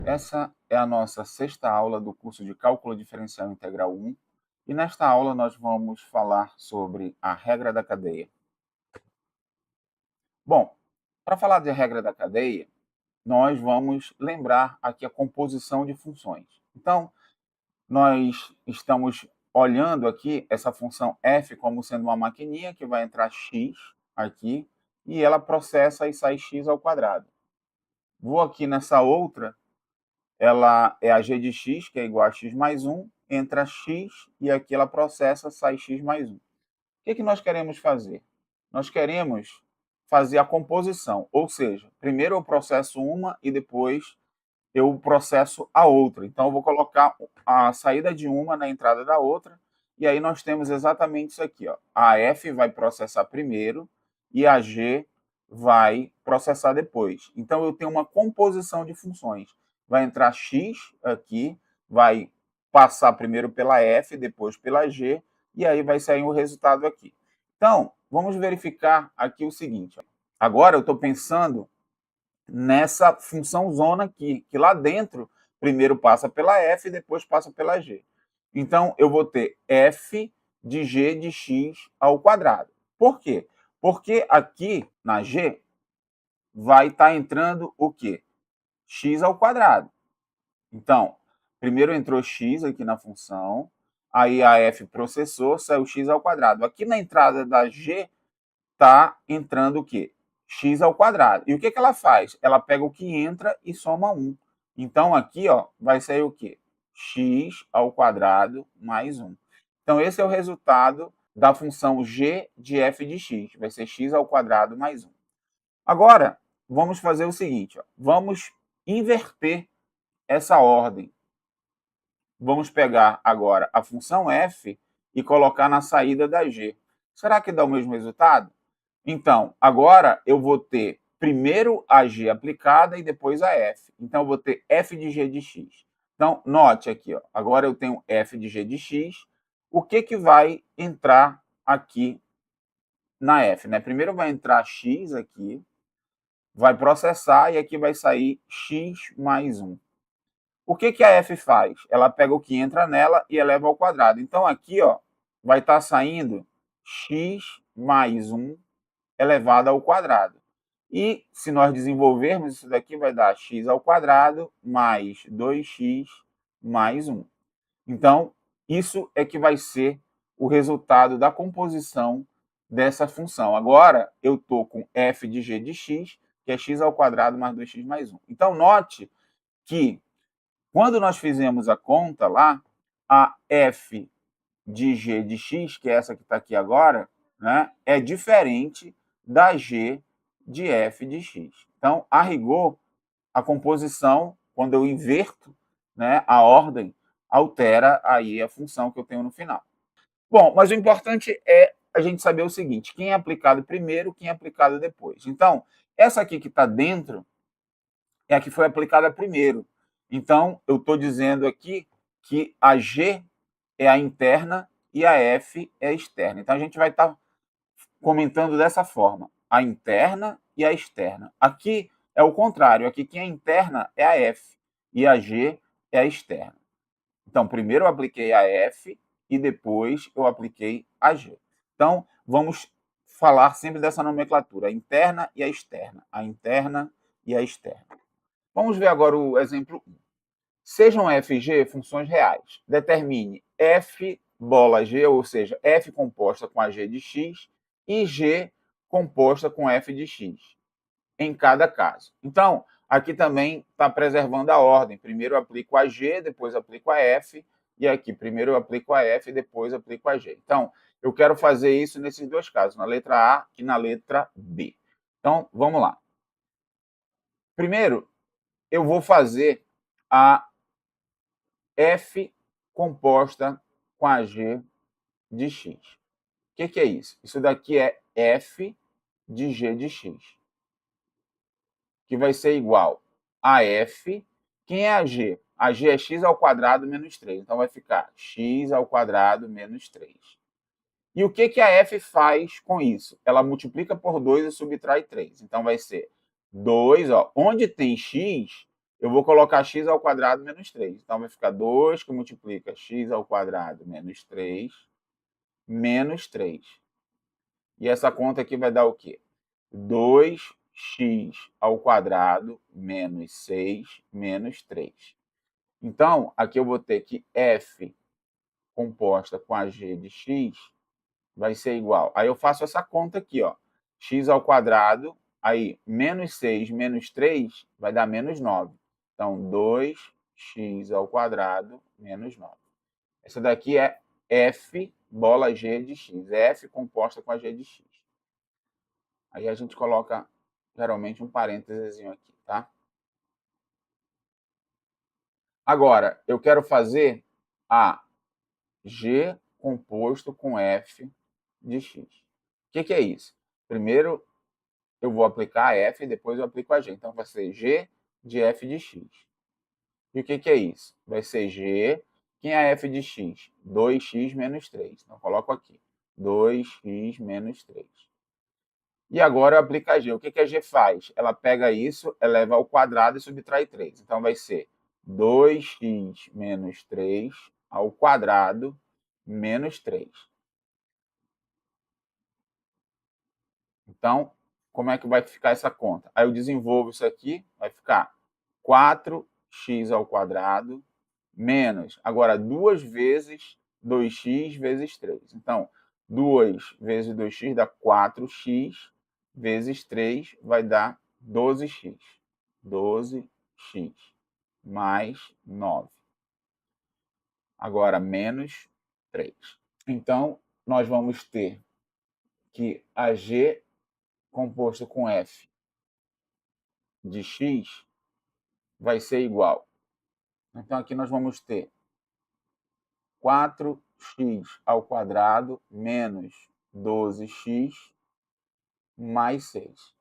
Essa é a nossa sexta aula do curso de Cálculo Diferencial Integral 1 e nesta aula nós vamos falar sobre a regra da cadeia. Bom, para falar de regra da cadeia, nós vamos lembrar aqui a composição de funções. Então, nós estamos olhando aqui essa função f como sendo uma maquininha que vai entrar x aqui e ela processa e sai x ao quadrado. Vou aqui nessa outra, ela é a g de x, que é igual a x mais 1, entra x e aqui ela processa, sai x mais 1. O que nós queremos fazer? Nós queremos fazer a composição, ou seja, primeiro eu processo uma e depois eu processo a outra. Então, eu vou colocar a saída de uma na entrada da outra, e aí nós temos exatamente isso aqui. Ó. A F vai processar primeiro e a G vai processar depois. Então, eu tenho uma composição de funções. Vai entrar X aqui, vai passar primeiro pela F, depois pela G, e aí vai sair o resultado aqui. Então, vamos verificar aqui o seguinte. Agora, eu estou pensando nessa função zona aqui, que lá dentro primeiro passa pela f e depois passa pela g. Então, eu vou ter f de g de x ao quadrado. Por quê? Porque aqui na g vai estar entrando o quê? X ao quadrado. Então, primeiro entrou x aqui na função, aí a f processou, saiu x ao quadrado. Aqui na entrada da g está entrando o quê? X ao quadrado. E o que ela faz? Ela pega o que entra e soma 1. Então, aqui ó, vai sair o quê? X ao quadrado mais 1. Então, esse é o resultado da função g de f de x. Vai ser x ao quadrado mais 1. Agora, vamos fazer o seguinte. Ó. Vamos inverter essa ordem. Vamos pegar agora a função f e colocar na saída da g. Será que dá o mesmo resultado? Então, agora eu vou ter primeiro a g aplicada e depois a f. Então, eu vou ter f de g de x. Então, note aqui, ó, agora eu tenho f de g de x. O que vai entrar aqui na f? Né? Primeiro vai entrar x aqui, vai processar e aqui vai sair x mais 1. O que a f faz? Ela pega o que entra nela e eleva ao quadrado. Então, aqui ó, vai estar saindo x mais 1 elevado ao quadrado. E se nós desenvolvermos isso daqui, vai dar x ao quadrado mais 2x mais 1. Então, isso é que vai ser o resultado da composição dessa função. Agora, eu estou com f de g de x, que é x ao quadrado mais 2x mais 1. Então, note que, quando nós fizemos a conta lá, a f de g de x, que é essa que está aqui agora, né, é diferente da g de f de x. Então, a rigor, a composição, quando eu inverto, né, a ordem, altera aí a função que eu tenho no final. Bom, mas o importante é a gente saber o seguinte, quem é aplicado primeiro, quem é aplicado depois. Então, essa aqui que está dentro é a que foi aplicada primeiro. Então, eu estou dizendo aqui que a G é a interna e a F é a externa. Então, a gente vai estar comentando dessa forma, a interna e a externa. Aqui é o contrário, aqui quem é interna é a F e a G é a externa. Então, primeiro eu apliquei a F e depois eu apliquei a G. Então, vamos falar sempre dessa nomenclatura, a interna e a externa. A interna e a externa. Vamos ver agora o exemplo 1. Sejam f e g funções reais. Determine f bola g, ou seja, f composta com a g de x e g composta com f de x, em cada caso. Então, aqui também está preservando a ordem. Primeiro eu aplico a g, depois aplico a f, e aqui primeiro eu aplico a f, depois aplico a g. Então, eu quero fazer isso nesses dois casos, na letra A e na letra B. Então, vamos lá. Primeiro, eu vou fazer a f composta com a g de x. O que é isso? Isso daqui é f de g de x, que vai ser igual a f. Quem é a g? A g é x ao quadrado menos 3. Então, vai ficar x ao quadrado menos 3. E o que a f faz com isso? Ela multiplica por 2 e subtrai 3. Então, vai ser 2. Ó, onde tem x, eu vou colocar x ao quadrado menos 3. Então, vai ficar 2 que multiplica x ao quadrado menos 3, menos 3. E essa conta aqui vai dar o quê? 2x ao quadrado menos 6 menos 3. Então, aqui eu vou ter que f composta com a g de x vai ser igual. Aí eu faço essa conta aqui, ó. X ao quadrado, aí menos 6 menos 3 vai dar menos 9. Então, 2x ao quadrado menos 9. Essa daqui é f bola g de x. F composta com a g de x. Aí a gente coloca, geralmente, um parênteses aqui, tá? Agora, eu quero fazer a g composto com f de x. O que é isso? Primeiro, eu vou aplicar f e depois eu aplico a g. Então, vai ser g de f de x. E o que é isso? Vai ser g... Quem é f de x? 2x menos 3. Então, coloco aqui. 2x menos 3. E agora eu aplico a g. O que a g faz? Ela pega isso, eleva ao quadrado e subtrai 3. Então, vai ser 2x menos 3 ao quadrado menos 3. Então, como é que vai ficar essa conta? Aí eu desenvolvo isso aqui, vai ficar 4x ao quadrado menos, agora, 2 vezes 2x vezes 3. Então, 2 vezes 2x dá 4x, vezes 3 vai dar 12x. 12x mais 9. Agora, menos 3. Então, nós vamos ter que a g composto com f de x vai ser igual. Então, aqui nós vamos ter 4x ao quadrado menos 12x mais 6.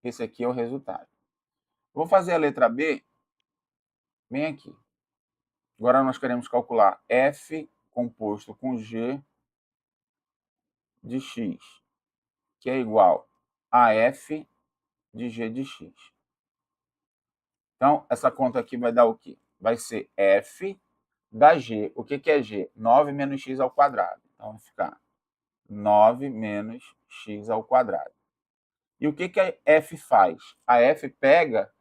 Esse aqui é o resultado. Vou fazer a letra B bem aqui. Agora nós queremos calcular f composto com g de x, que é igual a f de g de x. Então, essa conta aqui vai dar o quê? Vai ser f da g. O que é g? 9 menos x ao quadrado. Então, vai ficar 9 menos x ao quadrado. E o que a f faz? A f pega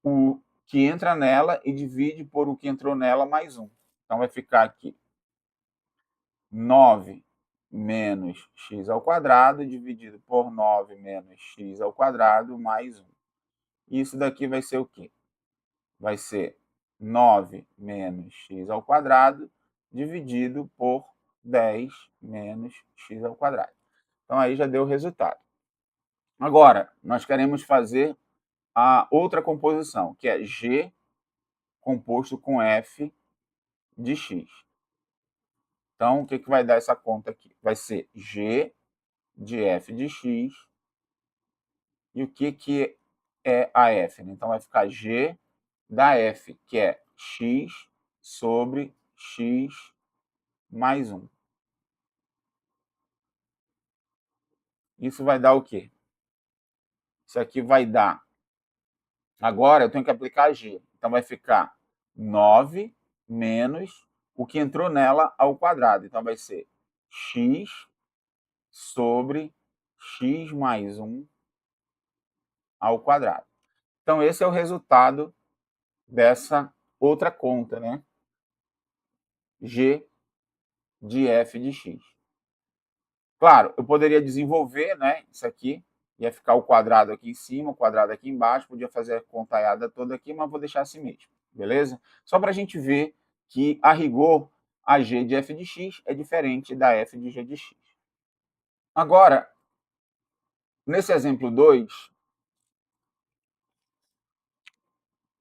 o que entra nela e divide por o que entrou nela mais 1. Então, vai ficar aqui 9 menos x ao quadrado dividido por 9 menos x ao quadrado mais 1. Isso daqui vai ser o quê? Vai ser 9 menos x ao quadrado dividido por 10 menos x ao quadrado. Então, aí já deu o resultado. Agora, nós queremos fazer a outra composição, que é g composto com f de x. Então, o que vai dar essa conta aqui? Vai ser g de f de x. E o que é a f? Então, vai ficar g da f, que é x sobre x mais 1. Isso vai dar o quê? Isso aqui vai dar... Agora, eu tenho que aplicar g. Então, vai ficar 9 menos o que entrou nela ao quadrado. Então, vai ser x sobre x mais 1 ao quadrado. Então, esse é o resultado dessa outra conta, né? G de f de x. Claro, eu poderia desenvolver, né, isso aqui, ia ficar o quadrado aqui em cima, o quadrado aqui embaixo, podia fazer a contaiada toda aqui, mas vou deixar assim mesmo, beleza? Só para a gente ver que, a rigor, a g de f de x é diferente da f de g de x. Agora, nesse exemplo 2,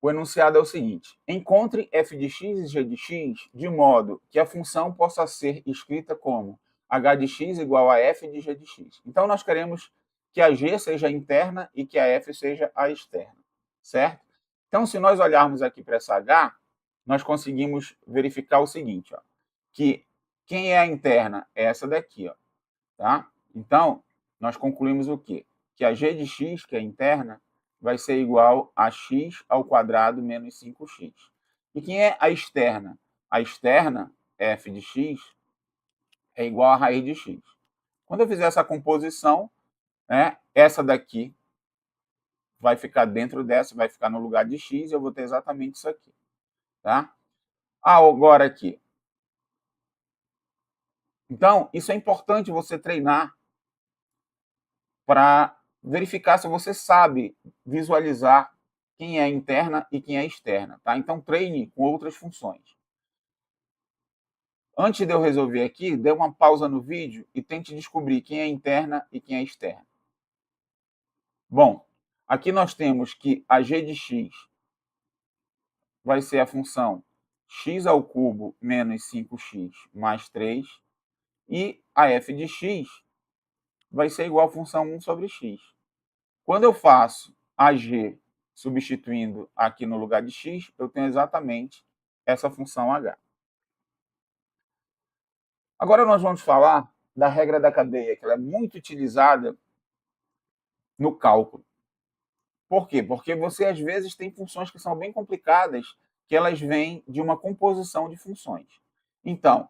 o enunciado é o seguinte: encontre f de x e g de x de modo que a função possa ser escrita como h de x igual a f de g de x. Então, nós queremos que a g seja interna e que a f seja a externa, certo? Então, se nós olharmos aqui para essa h, nós conseguimos verificar o seguinte, ó, que quem é a interna é essa daqui, ó, tá? Então, nós concluímos o quê? Que a g de x, que é interna, vai ser igual a x ao quadrado menos 5x. E quem é a externa? A externa, f de x, é igual a raiz de x. Quando eu fizer essa composição, né, essa daqui vai ficar dentro dessa, vai ficar no lugar de x, e eu vou ter exatamente isso aqui. Tá? Agora aqui. Então, isso é importante você treinar para verificar se você sabe visualizar quem é interna e quem é externa. Tá? Então, treine com outras funções. Antes de eu resolver aqui, dê uma pausa no vídeo e tente descobrir quem é interna e quem é externa. Bom, aqui nós temos que a g de x vai ser a função x ao cubo menos 5x mais 3, e a f de x vai ser igual a função 1 sobre x. Quando eu faço a g substituindo aqui no lugar de x, eu tenho exatamente essa função h. Agora nós vamos falar da regra da cadeia, que ela é muito utilizada no cálculo. Por quê? Porque você, às vezes, tem funções que são bem complicadas, que elas vêm de uma composição de funções. Então,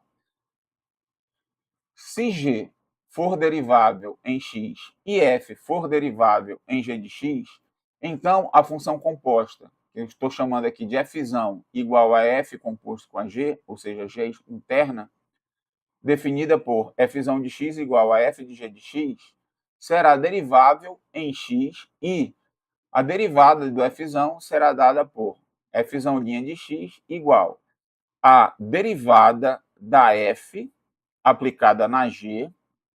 se g for derivável em x e f for derivável em g de x, então a função composta, que eu estou chamando aqui de f igual a f composto com a g, ou seja, g interna, definida por f de x igual a f de g de x, será derivável em x, e a derivada do f será dada por f' de x igual a derivada da f aplicada na g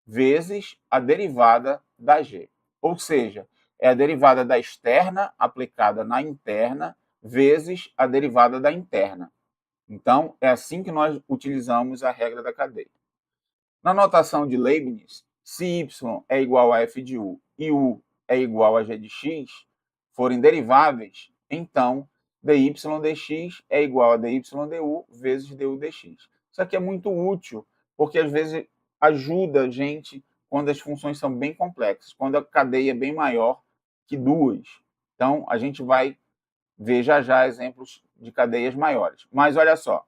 vezes a derivada da g. Ou seja, é a derivada da externa aplicada na interna vezes a derivada da interna. Então, é assim que nós utilizamos a regra da cadeia. Na notação de Leibniz, se y é igual a f de u e u é igual a g de x forem deriváveis, então dy dx é igual a dy du vezes du dx. Isso aqui é muito útil, porque às vezes ajuda a gente quando as funções são bem complexas, quando a cadeia é bem maior que duas. Então, a gente vai ver já exemplos de cadeias maiores. Mas olha só,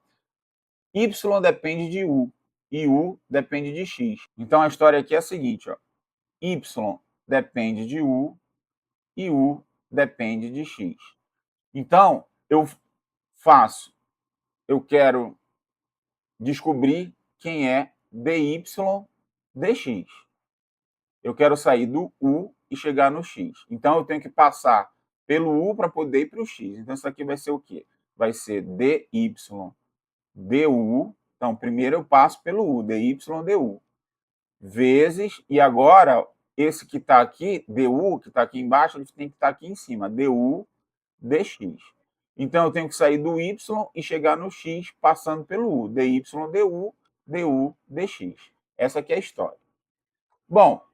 y depende de u e u depende de x. Então, a história aqui é a seguinte, ó. Y depende de u e u depende de x. Então, eu quero descobrir quem é dy dx. Eu quero sair do u e chegar no x. Então, eu tenho que passar pelo u para poder ir para o x. Então, isso aqui vai ser o quê? Vai ser dy du. Então, primeiro eu passo pelo u, dy du. Vezes, e agora, esse que está aqui, du, que está aqui embaixo, ele tem que estar aqui em cima, du dx. Então, eu tenho que sair do y e chegar no x passando pelo u, dy du dx. Essa aqui é a história. Bom,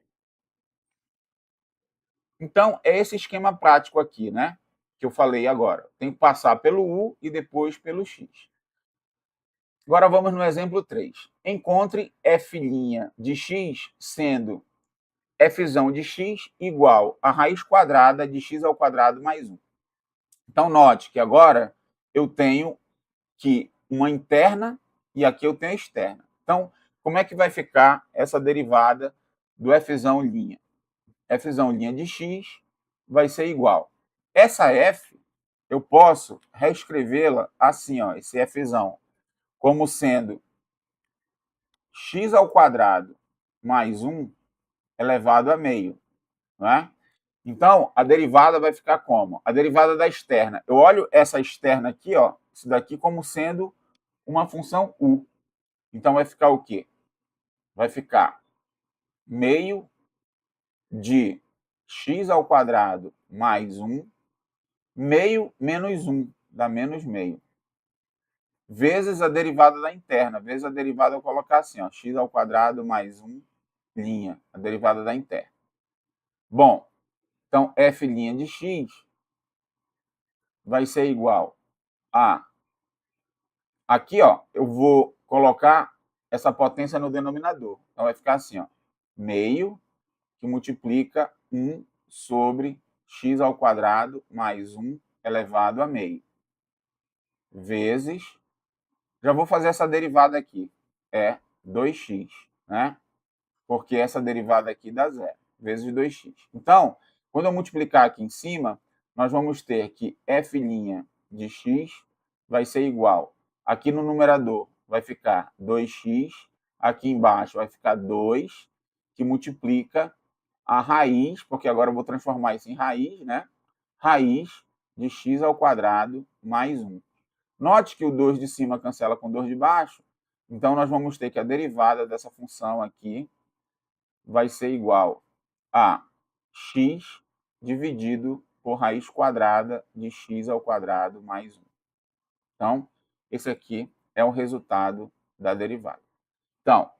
então, é esse esquema prático aqui, né? Que eu falei agora. Tem que passar pelo u e depois pelo x. Agora vamos no exemplo 3. Encontre f' de x sendo f de x igual a raiz quadrada de x ao quadrado mais 1. Então, note que agora eu tenho que uma interna e aqui eu tenho a externa. Então, como é que vai ficar essa derivada do f'? F' de x vai ser igual. Essa f, eu posso reescrevê-la assim, ó, esse f' como sendo x ao quadrado mais 1 elevado a meio. Não é? Então, a derivada vai ficar como? A derivada da externa. Eu olho essa externa aqui, ó, isso daqui como sendo uma função u. Então, vai ficar o quê? Vai ficar meio de x ao quadrado mais 1, meio menos 1, dá menos meio, vezes a derivada da interna. Vezes a derivada, eu vou colocar assim, ó, x ao quadrado mais 1, linha, a derivada da interna. Bom, então, f' de x vai ser igual a... Aqui, ó, eu vou colocar essa potência no denominador. Então, vai ficar assim, ó, meio que multiplica 1 sobre x ao quadrado mais 1 elevado a meio, vezes, já vou fazer essa derivada aqui, é 2x, né? Porque essa derivada aqui dá zero, vezes 2x. Então, quando eu multiplicar aqui em cima, nós vamos ter que f' de x vai ser igual, aqui no numerador vai ficar 2x, aqui embaixo vai ficar 2, que multiplica a raiz, porque agora eu vou transformar isso em raiz, né? Raiz de x ao quadrado mais 1. Note que o 2 de cima cancela com o 2 de baixo, então nós vamos ter que a derivada dessa função aqui vai ser igual a x dividido por raiz quadrada de x ao quadrado mais 1. Então, esse aqui é o resultado da derivada. Então,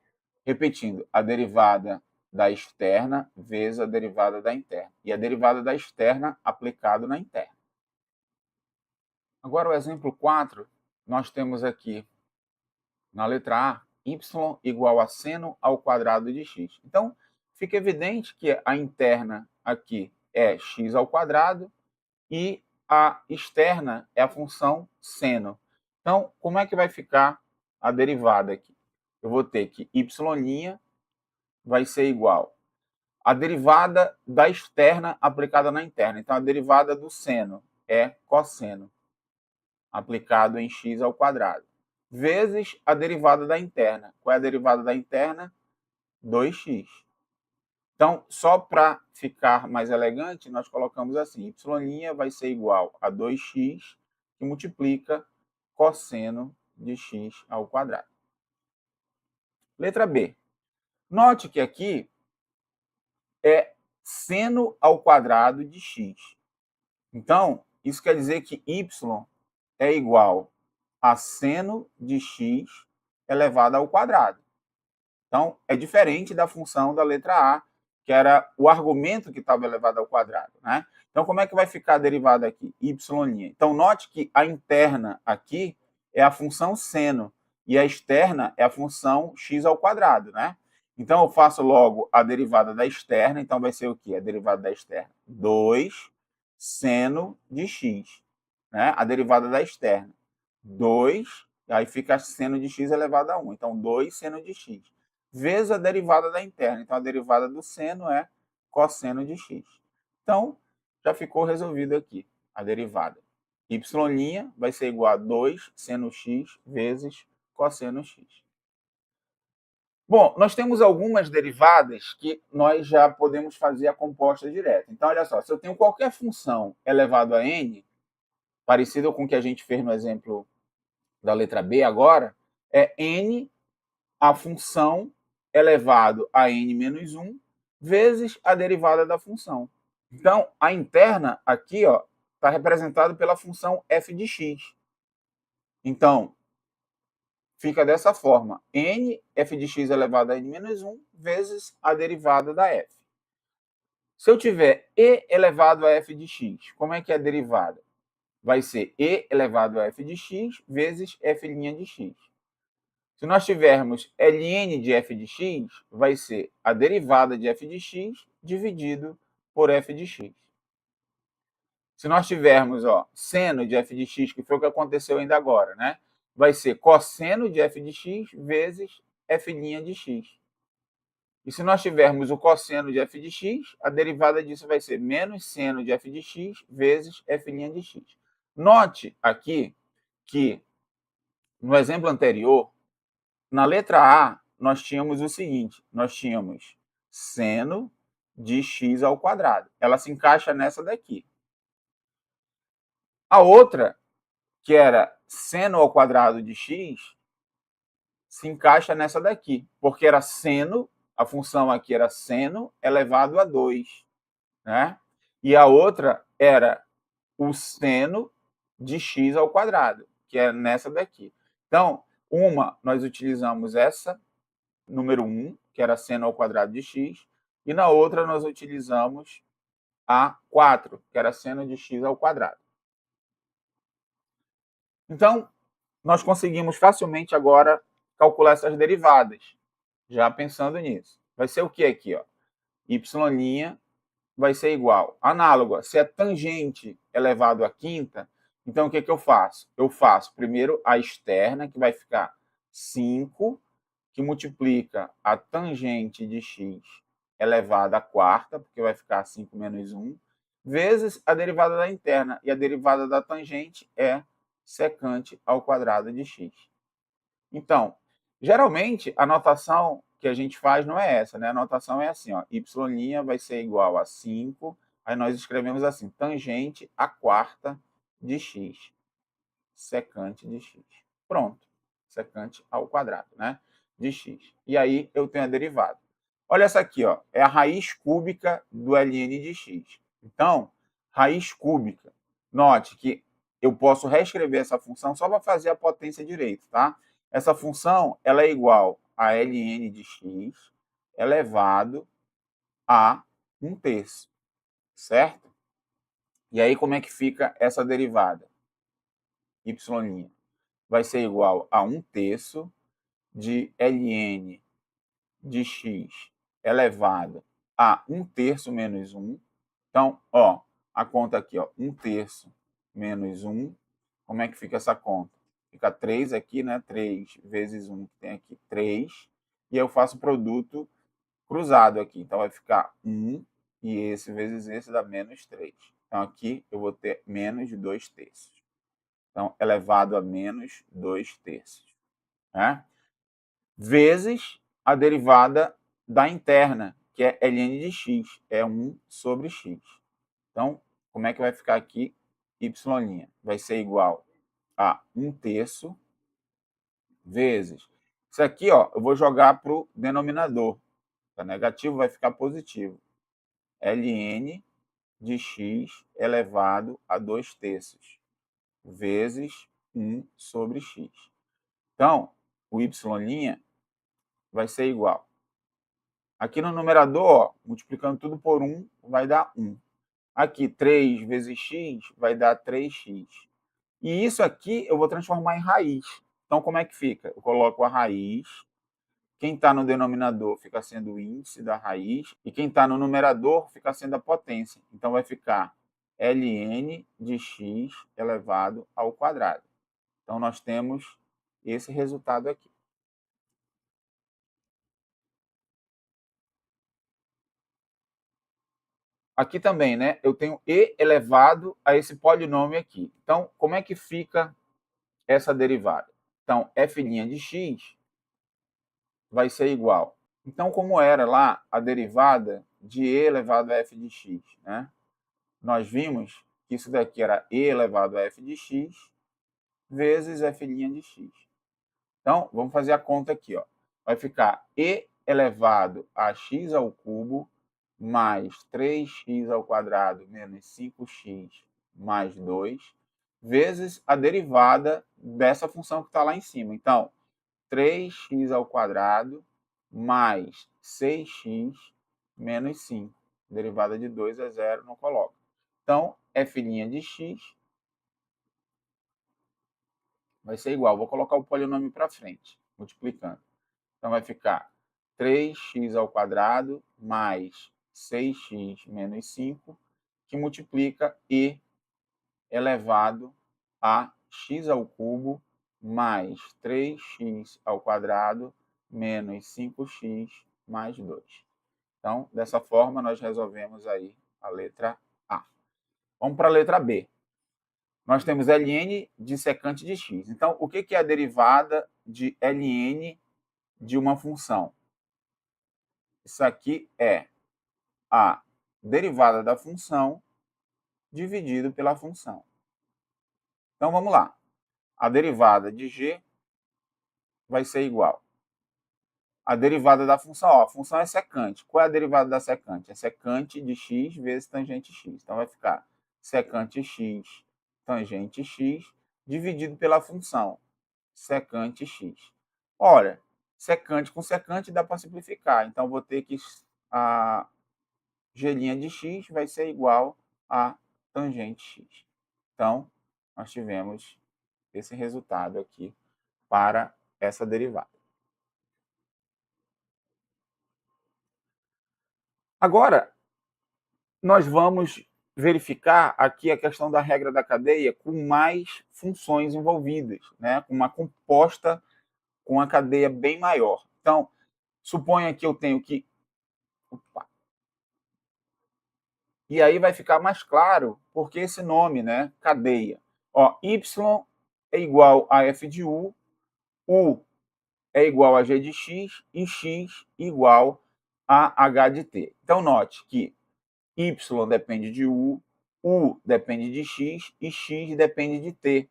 repetindo, a derivada da externa vezes a derivada da interna. E a derivada da externa aplicado na interna. Agora, o exemplo 4, nós temos aqui, na letra A, y igual a seno ao quadrado de x. Então, fica evidente que a interna aqui é x ao quadrado e a externa é a função seno. Então, como é que vai ficar a derivada aqui? Eu vou ter que y' vai ser igual a derivada da externa aplicada na interna. Então, a derivada do seno é cosseno aplicado em x ao quadrado, vezes a derivada da interna. Qual é a derivada da interna? 2x. Então, só para ficar mais elegante, nós colocamos assim, y' vai ser igual a 2x, que multiplica cosseno de x ao quadrado. Letra B. Note que aqui é seno ao quadrado de x. Então, isso quer dizer que y é igual a seno de x elevado ao quadrado. Então, é diferente da função da letra A, que era o argumento que estava elevado ao quadrado, né? Então, como é que vai ficar a derivada aqui? Y'. Então, note que a interna aqui é a função seno e a externa é a função x ao quadrado, né? Então, eu faço logo a derivada da externa. Então, vai ser o quê? A derivada da externa? 2 seno de x, né? A derivada da externa. 2, aí fica seno de x elevado a 1. Então, 2 seno de x. Vezes a derivada da interna. Então, a derivada do seno é cosseno de x. Então, já ficou resolvido aqui a derivada. Y' vai ser igual a 2 seno x vezes cosseno x. Bom, nós temos algumas derivadas que nós já podemos fazer a composta direta. Então, olha só, se eu tenho qualquer função elevado a n, parecido com o que a gente fez no exemplo da letra B agora, é n a função elevado a n menos 1 vezes a derivada da função. Então, a interna aqui está representada pela função f de x. Então, fica dessa forma, n f de x elevado a n menos 1 vezes a derivada da f. Se eu tiver e elevado a f de x, como é que é a derivada? Vai ser e elevado a f de x vezes f' de x. Se nós tivermos ln de f de x, vai ser a derivada de f de x dividido por f de x. Se nós tivermos seno de f de x, que foi o que aconteceu ainda agora, né? Vai ser cosseno de f de x vezes f' de x. E se nós tivermos o cosseno de f de x, a derivada disso vai ser menos seno de f de x vezes f' de x. Note aqui que, no exemplo anterior, na letra A, nós tínhamos o seguinte, nós tínhamos seno de x ao quadrado. Ela se encaixa nessa daqui. A outra, que era seno ao quadrado de x, se encaixa nessa daqui, porque era seno, a função aqui era seno elevado a 2, né? E a outra era o seno de x ao quadrado, que é nessa daqui. Então, uma, nós utilizamos essa, número 1, que era seno ao quadrado de x, e na outra nós utilizamos a 4, que era seno de x ao quadrado. Então, nós conseguimos facilmente agora calcular essas derivadas, já pensando nisso. Vai ser o que aqui? Y' vai ser igual. Análoga, se é tangente elevado à quinta, então o que eu faço? Eu faço primeiro a externa, que vai ficar 5, que multiplica a tangente de x elevado à quarta, porque vai ficar 5 menos 1, vezes a derivada da interna. E a derivada da tangente é secante ao quadrado de x. Então, geralmente, a notação que a gente faz não é essa, né? A notação é assim, ó, y' vai ser igual a 5, aí nós escrevemos assim, tangente à quarta de x, secante de x. Pronto, secante ao quadrado, né? De x. E aí eu tenho a derivada. Olha essa aqui, ó, é a raiz cúbica do ln de x. Então, raiz cúbica. Note que eu posso reescrever essa função só para fazer a potência direito, tá? Essa função ela é igual a ln de x elevado a 1/3, certo? E aí como é que fica essa derivada? Y' vai ser igual a 1/3 de ln de x elevado a 1/3 menos 1. Então, ó, a conta aqui, ó, 1/3 menos 1. Como é que fica essa conta? Fica 3 aqui, né? 3 vezes 1, que tem aqui 3. E eu faço produto cruzado aqui. Então, vai ficar 1 e esse vezes esse dá menos 3. Então, aqui eu vou ter menos 2/3. Então, elevado a menos 2/3. Né? Vezes a derivada da interna, que é ln de x, é 1 sobre x. Então, como é que vai ficar aqui y'? Vai ser igual a 1/3 vezes. Isso aqui, ó, eu vou jogar para o denominador. Tá negativo, vai ficar positivo. ln de x elevado a 2/3 vezes 1 sobre x. Então, o y' vai ser igual. Aqui no numerador, ó, multiplicando tudo por 1, vai dar 1. Aqui, 3 vezes x vai dar 3x. E isso aqui eu vou transformar em raiz. Então, como é que fica? Eu coloco a raiz. Quem está no denominador fica sendo o índice da raiz. E quem está no numerador fica sendo a potência. Então, vai ficar ln de x elevado ao quadrado. Então, nós temos esse resultado aqui. Aqui também, né? Eu tenho e elevado a esse polinômio aqui. Então, como é que fica essa derivada? Então, f' de x vai ser igual. Então, como era lá a derivada de e elevado a f de x, né? Nós vimos que isso daqui era e elevado a f de x vezes f' de x. Então, vamos fazer a conta aqui, ó. Vai ficar e elevado a x ao cubo mais 3x ao quadrado menos 5x mais 2, vezes a derivada dessa função que está lá em cima. Então, 3x ao quadrado mais 6x menos 5. Derivada de 2 é 0, não coloca. Então, f' de x vai ser igual. Vou colocar o polinômio para frente, multiplicando. Então, vai ficar 3x ao quadrado mais 6x menos 5, que multiplica e elevado a x ao cubo mais 3x ao quadrado menos 5x mais 2. Então, dessa forma, nós resolvemos aí a letra A. Vamos para a letra B. Nós temos ln de secante de x. Então, o que é a derivada de ln de uma função? Isso aqui é a derivada da função dividido pela função. Então, vamos lá. A derivada de g vai ser igual. A derivada da função, ó, a função é secante. Qual é a derivada da secante? É secante de x vezes tangente x. Então, vai ficar secante x, tangente x, dividido pela função secante x. Olha, secante com secante dá para simplificar. Então, vou ter que a g' de x vai ser igual a tangente x. Então, nós tivemos esse resultado aqui para essa derivada. Agora, nós vamos verificar aqui a questão da regra da cadeia com mais funções envolvidas, né? Com uma composta com uma cadeia bem maior. Então, suponha que eu tenho que... Opa. E aí vai ficar mais claro porque esse nome, né? Cadeia. Ó, Y é igual a F de U é igual a G de X e X igual a H de T. Então, note que Y depende de U depende de X e X depende de T.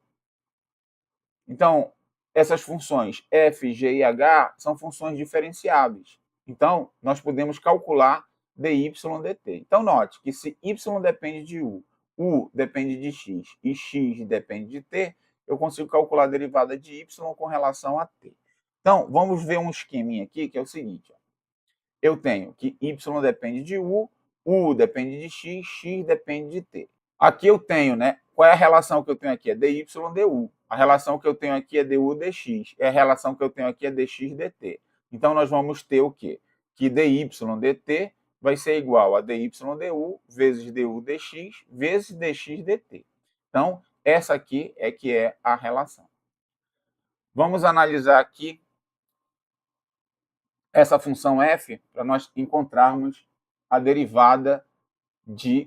Então, essas funções f, g e h são funções diferenciáveis. Então, nós podemos calcular dy dt. Então, note que se y depende de u depende de x e x depende de t, eu consigo calcular a derivada de y com relação a t. Então, vamos ver um esqueminha aqui, que é o seguinte. Eu tenho que y depende de u depende de x, x depende de t. Aqui eu tenho, né? Qual é a relação que eu tenho aqui? É dy du. A relação que eu tenho aqui é du dx. E a relação que eu tenho aqui é dx dt. Então, nós vamos ter o quê? Que dy dt vai ser igual a dy du vezes du dx vezes dx dt. Então, essa aqui é que é a relação. Vamos analisar aqui essa função f para nós encontrarmos a derivada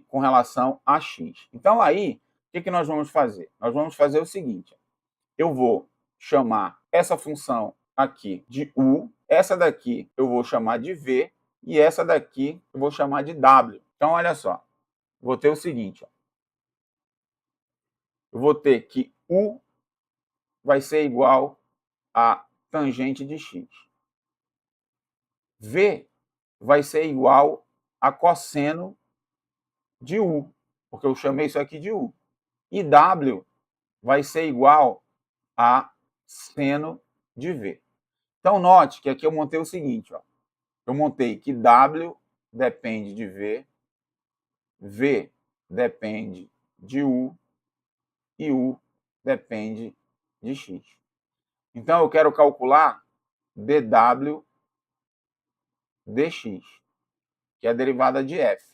com relação a x. Então, aí, o que nós vamos fazer? Nós vamos fazer o seguinte. Eu vou chamar essa função aqui de u, essa daqui eu vou chamar de v, e essa daqui eu vou chamar de w. Então, olha só. Vou ter o seguinte. Ó. Eu vou ter que u vai ser igual a tangente de x. V vai ser igual a cosseno de u, porque eu chamei isso aqui de u. E w vai ser igual a seno de v. Então, note que aqui eu montei o seguinte. Ó. Eu montei que w depende de v, v depende de u e u depende de x. Então, eu quero calcular dw dx, que é a derivada de f.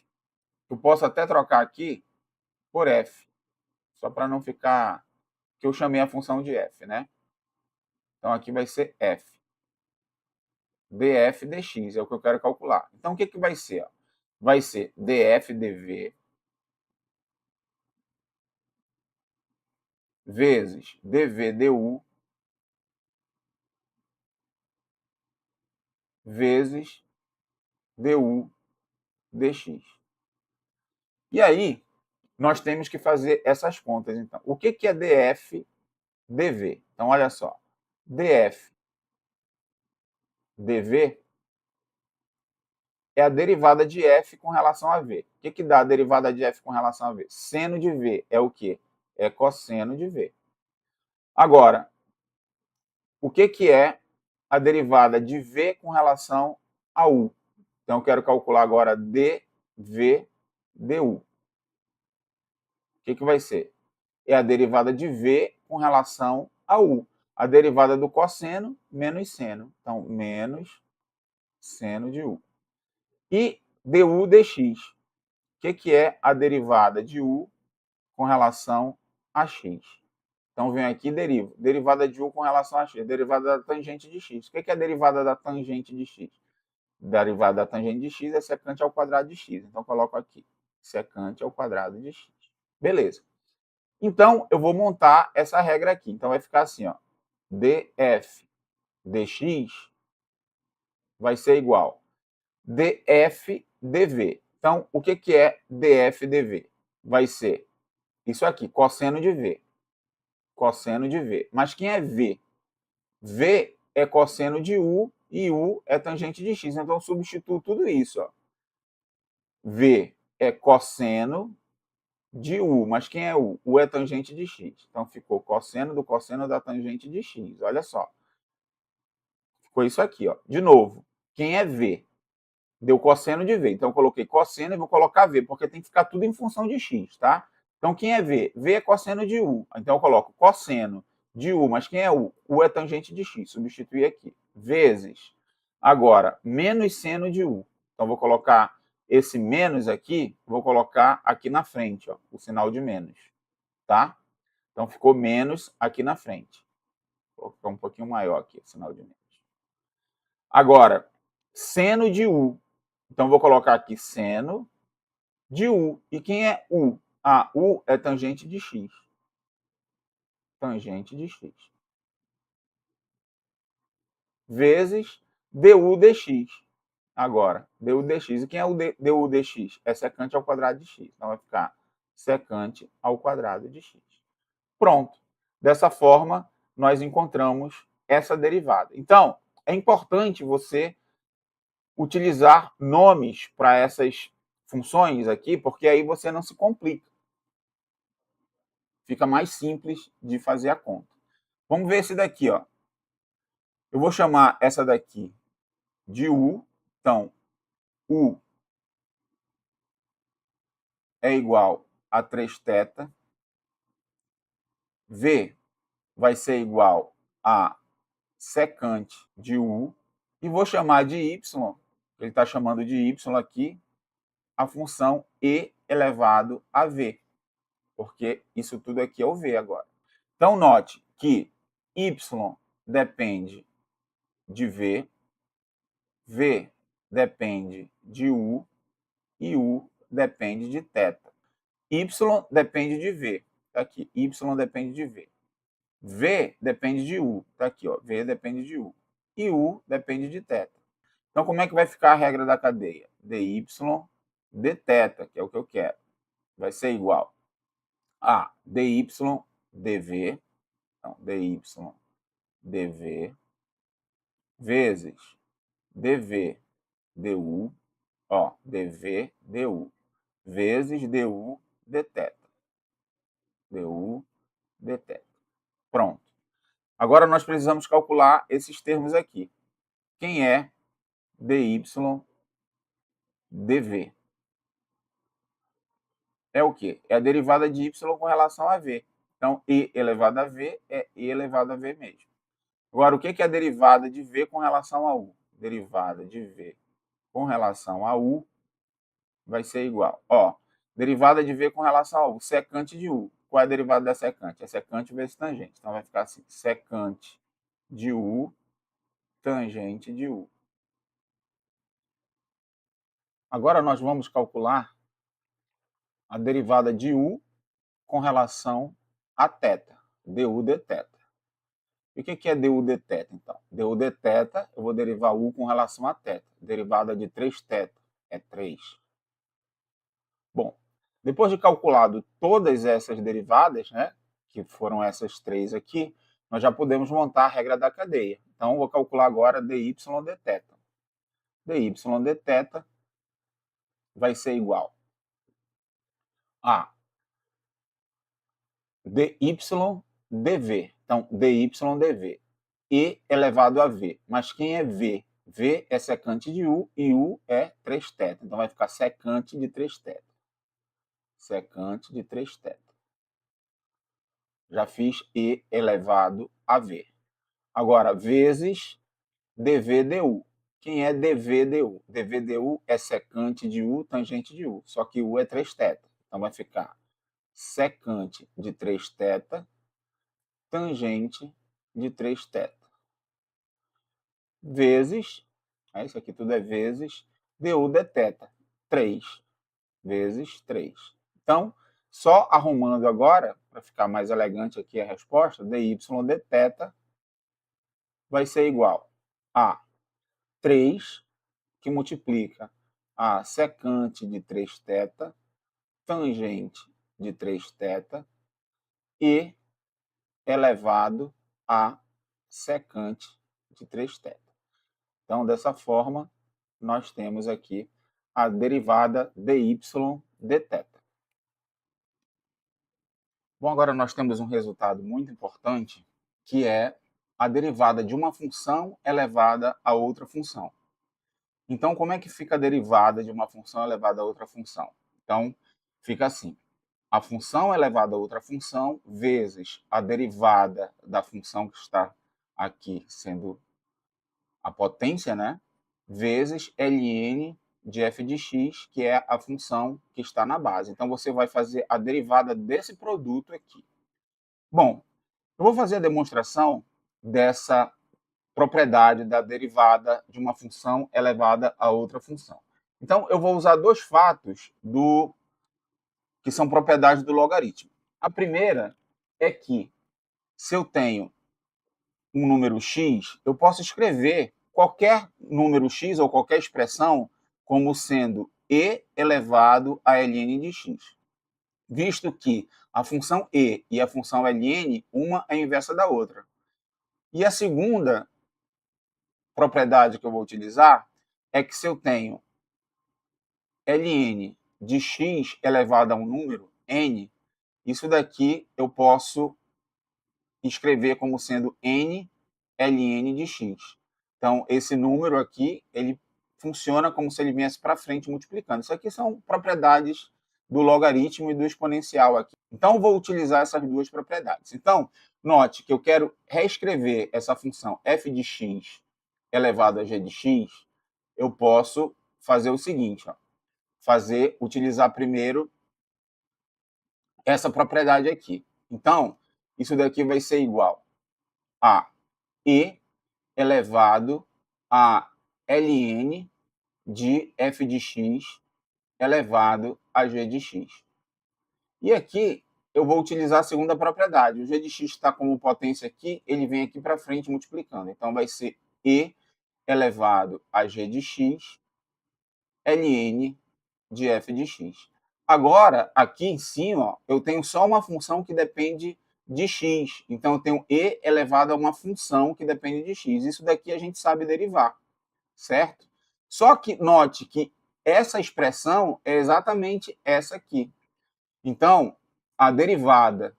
Eu posso até trocar aqui por f, só para não ficar... que eu chamei a função de f, né? Então, aqui vai ser f. df dx é o que eu quero calcular. Então, o que, que vai ser? Vai ser df dv vezes dv du vezes du dx. E aí, nós temos que fazer essas contas. Então, o que, que é df dv? Então, olha só. df dv é a derivada de f com relação a v. O que, que dá a derivada de f com relação a v? Seno de v é o quê? É cosseno de v. Agora, o que, que é a derivada de v com relação a u? Então, eu quero calcular agora dv du. O que, que vai ser? É a derivada de v com relação a u. A derivada do cosseno menos seno. Então, menos seno de u. E du dx. O que, que é a derivada de u com relação a x? Então, vem aqui e derivo. Derivada de u com relação a x. Derivada da tangente de x. O que, que é a derivada da tangente de x? Derivada da tangente de x é secante ao quadrado de x. Então, coloco aqui. Secante ao quadrado de x. Beleza. Então, eu vou montar essa regra aqui. Então, vai ficar assim, ó. df dx vai ser igual df dv. Então, o que, que é df dv? Vai ser isso aqui, cosseno de v. Cosseno de v. Mas quem é v? V é cosseno de u e u é tangente de x. Então, eu substituo tudo isso. Ó. V é cosseno de u. Mas quem é u? U é tangente de x. Então, ficou cosseno do cosseno da tangente de x. Olha só. Ficou isso aqui. Ó. De novo, quem é v? Deu cosseno de v. Então, eu coloquei cosseno e vou colocar v, porque tem que ficar tudo em função de x, tá? Então, quem é v? V é cosseno de u. Então, eu coloco cosseno de u, mas quem é u? U é tangente de x. Substituir aqui. Vezes. Agora, menos seno de u. Então, vou colocar esse menos aqui, vou colocar aqui na frente, ó, o sinal de menos, tá? Então, ficou menos aqui na frente. Vou ficar um pouquinho maior aqui, o sinal de menos. Agora, seno de U. Então, vou colocar aqui seno de U. E quem é U? Ah, U é tangente de x. Tangente de x. Vezes du dx. Agora, du dx. E quem é o du dx? É secante ao quadrado de x. Então, vai ficar secante ao quadrado de x. Pronto. Dessa forma, nós encontramos essa derivada. Então, é importante você utilizar nomes para essas funções aqui, porque aí você não se complica. Fica mais simples de fazer a conta. Vamos ver esse daqui, ó. Eu vou chamar essa daqui de U. Então, U é igual a 3θ. V vai ser igual a secante de U. E vou chamar de Y, ele está chamando de Y aqui, a função E elevado a V, porque isso tudo aqui é o V agora. Então, note que Y depende de V, V depende de U e U depende de θ. Y depende de V, está aqui, Y depende de V. V depende de U, está aqui, ó, V depende de U. E U depende de θ. Então, como é que vai ficar a regra da cadeia? dy dθ, que é o que eu quero, vai ser igual a dy dv, então, dy dv, vezes dv du, ó, dv du, vezes du dθ. du dθ. Pronto. Agora, nós precisamos calcular esses termos aqui. Quem é dy dv? É o quê? É a derivada de y com relação a v. Então, e elevado a v é e elevado a v mesmo. Agora, o que é a derivada de v com relação a u? Derivada de v com relação a u vai ser igual. Ó, derivada de v com relação a u, secante de u. Qual é a derivada da secante? É secante vezes tangente. Então, vai ficar assim, secante de u, tangente de u. Agora, nós vamos calcular a derivada de u com relação a θ, du dθ. E o que é du dθ, então? Du dθ, eu vou derivar u com relação a θ. Derivada de 3θ é 3. Bom, depois de calculado todas essas derivadas, né, que foram essas três aqui, nós já podemos montar a regra da cadeia. Então, vou calcular agora dy dθ. dy dθ vai ser igual a dy dv. Então, dy dv. E elevado a v. Mas quem é v? V é secante de u e u é 3θ. Então, vai ficar secante de 3θ. Secante de 3θ. Já fiz e elevado a v. Agora, vezes dv du. Quem é dv du? dv du é secante de u, tangente de u. Só que u é 3θ. Então, vai ficar secante de 3θ, tangente de 3θ. Vezes, isso aqui tudo é vezes, du dθ, 3 vezes 3. Então, só arrumando agora, para ficar mais elegante aqui a resposta, dy dθ vai ser igual a 3, que multiplica a secante de 3θ, tangente de 3θ, e elevado a secante de 3θ. Então, dessa forma, nós temos aqui a derivada dy dθ. Bom, agora nós temos um resultado muito importante, que é a derivada de uma função elevada a outra função. Então, como é que fica a derivada de uma função elevada a outra função? Então, fica assim. A função elevada a outra função vezes a derivada da função que está aqui sendo a potência, né? Vezes ln de f de x, que é a função que está na base. Então, você vai fazer a derivada desse produto aqui. Bom, eu vou fazer a demonstração dessa propriedade da derivada de uma função elevada a outra função. Então, eu vou usar dois fatos que são propriedades do logaritmo. A primeira é que, se eu tenho um número x, eu posso escrever qualquer número x ou qualquer expressão como sendo e elevado a ln de x, visto que a função e a função ln, uma é inversa da outra. E a segunda propriedade que eu vou utilizar é que se eu tenho ln de x elevado a um número, n, isso daqui eu posso escrever como sendo n ln de x. Então, esse número aqui, ele funciona como se ele viesse para frente multiplicando. Isso aqui são propriedades do logaritmo e do exponencial aqui. Então, vou utilizar essas duas propriedades. Então, note que eu quero reescrever essa função f de x elevado a g de x, eu posso fazer o seguinte, ó, utilizar primeiro essa propriedade aqui. Então, isso daqui vai ser igual a e elevado a ln de f de x elevado a g de x. E aqui eu vou utilizar a segunda propriedade. O g de x está como potência aqui, ele vem aqui para frente multiplicando. Então, vai ser e elevado a g de x ln de f de x. Agora, aqui em cima, ó, eu tenho só uma função que depende de x. Então, eu tenho e elevado a uma função que depende de x. Isso daqui a gente sabe derivar, certo? Só que note que essa expressão é exatamente essa aqui. Então, a derivada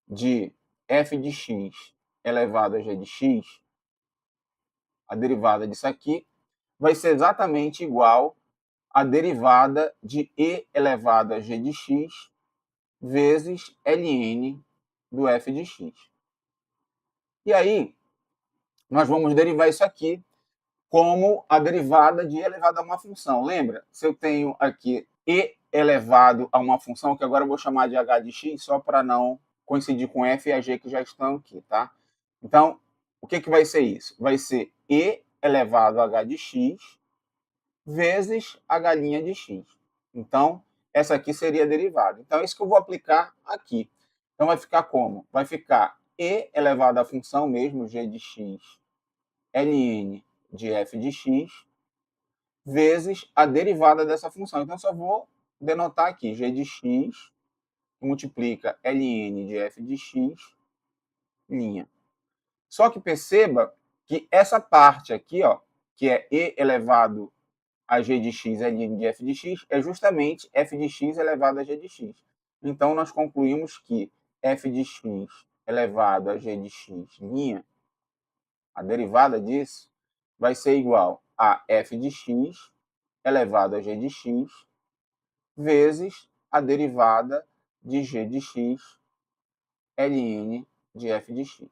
de f de x elevado a g de x, a derivada disso aqui, vai ser exatamente igual à derivada de e elevado a g de x vezes ln do f de x. E aí, nós vamos derivar isso aqui como a derivada de e elevado a uma função. Lembra? Se eu tenho aqui e elevado a uma função, que agora eu vou chamar de h de x, só para não coincidir com f e a g que já estão aqui, tá? Então, o que vai ser isso? Vai ser e elevado a h de x vezes a galinha de x. Então, essa aqui seria a derivada. Então, é isso que eu vou aplicar aqui. Então, vai ficar como? Vai ficar e elevado à função mesmo, g de x, ln de f de x, vezes a derivada dessa função. Então, só vou denotar aqui, g de x multiplica ln de f de x, linha. Só que perceba que essa parte aqui, ó, que é e elevado a g de x ln de f de x, é justamente f de x elevado a g de x. Então, nós concluímos que f de x elevado a g de x, linha, a derivada disso, vai ser igual a f de x elevado a g de x vezes a derivada de g de x ln de f de x.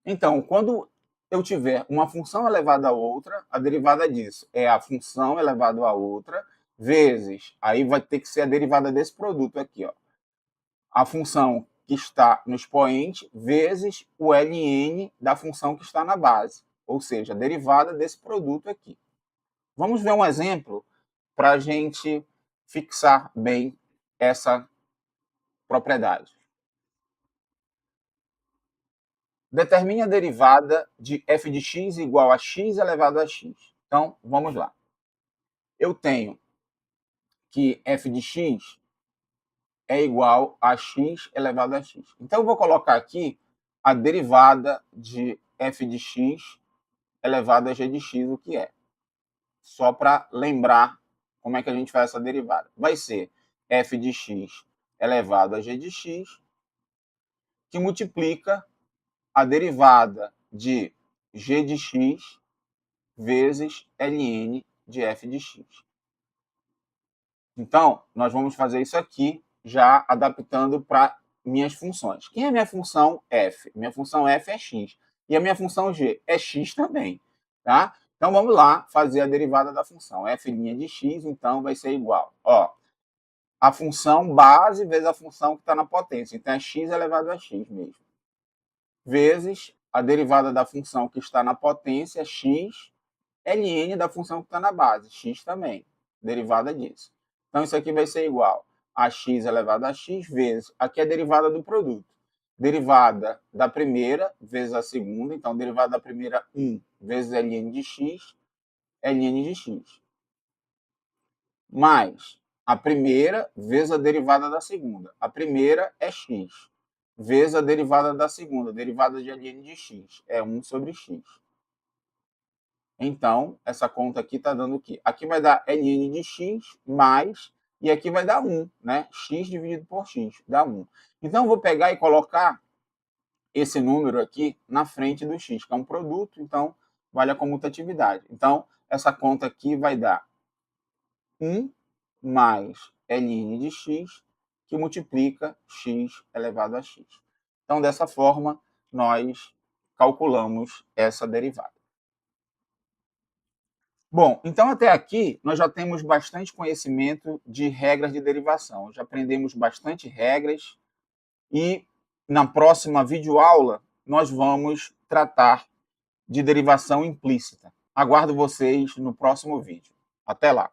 Então, quando eu tiver uma função elevada a outra, a derivada disso é a função elevada a outra vezes, aí vai ter que ser a derivada desse produto aqui, ó, a função que está no expoente vezes o ln da função que está na base, ou seja, a derivada desse produto aqui. Vamos ver um exemplo para a gente fixar bem essa propriedade. Determine a derivada de f de x igual a x elevado a x. Então, vamos lá. Eu tenho que f de x é igual a x elevado a x. Então, eu vou colocar aqui a derivada de f de x elevado a g de x, o que é. Só para lembrar como é que a gente faz essa derivada. Vai ser f de x elevado a g de x, que multiplica a derivada de g de x vezes ln de f de x. Então, nós vamos fazer isso aqui, já adaptando para minhas funções. Quem é minha função f? Minha função f é x. E a minha função g é x também. Tá? Então, vamos lá fazer a derivada da função. F' de x, então, vai ser igual. Ó, a função base vezes a função que está na potência. Então, é x elevado a x mesmo. Vezes a derivada da função que está na potência, x, ln da função que está na base, x também, derivada disso. Então, isso aqui vai ser igual a x elevado a x vezes, aqui é a derivada do produto, derivada da primeira vezes a segunda, então, derivada da primeira, 1 vezes ln de x, ln de x. Mais a primeira vezes a derivada da segunda. A primeira é x, vezes a derivada da segunda, derivada de ln de x, é 1 sobre x. Então, essa conta aqui está dando o quê? Aqui vai dar ln de x mais, e aqui vai dar 1, né? X dividido por x, dá 1. Então, eu vou pegar e colocar esse número aqui na frente do x, que é um produto, então vale a comutatividade. Então, essa conta aqui vai dar 1 mais ln de x, que multiplica x elevado a x. Então, dessa forma, nós calculamos essa derivada. Bom, então até aqui nós já temos bastante conhecimento de regras de derivação. Já aprendemos bastante regras e na próxima videoaula nós vamos tratar de derivação implícita. Aguardo vocês no próximo vídeo. Até lá!